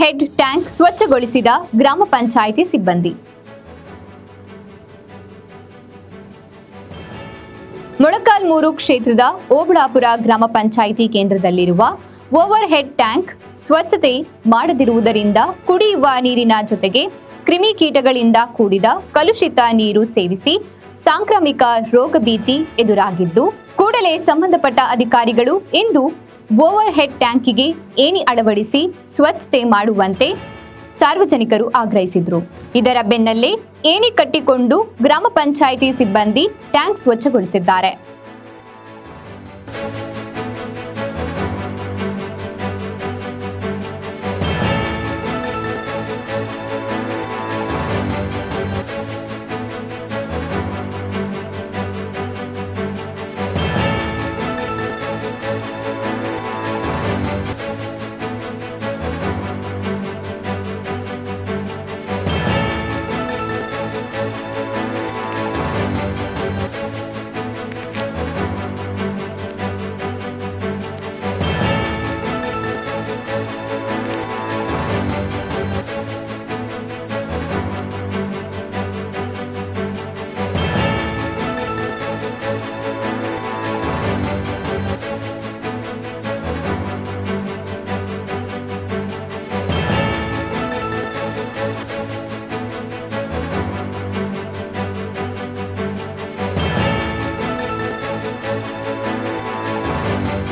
Head tank ಸ್ವಚ್ಛಗೊಳಿಸಿದ ಗ್ರಾಮ ಪಂಚಾಯಿತಿ ಸಿಬ್ಬಂದಿ. ಮೊಳಕಾಲ್ಮೂರು ಕ್ಷೇತ್ರದ ಓಬಳಾಪುರ ಗ್ರಾಮ ಪಂಚಾಯಿತಿ ಕೇಂದ್ರದಲ್ಲಿರುವ ಓವರ್ ಹೆಡ್ ಟ್ಯಾಂಕ್ ಸ್ವಚ್ಛತೆ ಮಾಡದಿರುವುದರಿಂದ ಕುಡಿಯುವ ನೀರಿನ ಜೊತೆಗೆ ಕ್ರಿಮಿಕೀಟಗಳಿಂದ ಕೂಡಿದ ಕಲುಷಿತ ನೀರು ಸೇವಿಸಿ ಸಾಂಕ್ರಾಮಿಕ ರೋಗ ಭೀತಿ ಎದುರಾಗಿದ್ದು, ಕೂಡಲೇ ಸಂಬಂಧಪಟ್ಟ ಅಧಿಕಾರಿಗಳು ಇಂದು ಓವರ್ ಹೆಡ್ ಟ್ಯಾಂಕಿಗೆ ಏಣಿ ಅಳವಡಿಸಿ ಸ್ವಚ್ಛತೆ ಮಾಡುವಂತೆ ಸಾರ್ವಜನಿಕರು ಆಗ್ರಹಿಸಿದರು. ಇದರ ಬೆನ್ನಲ್ಲೇ ಏಣಿ ಕಟ್ಟಿಕೊಂಡು ಗ್ರಾಮ ಪಂಚಾಯಿತಿ ಸಿಬ್ಬಂದಿ ಟ್ಯಾಂಕ್ ಸ್ವಚ್ಛಗೊಳಿಸಿದ್ದಾರೆ.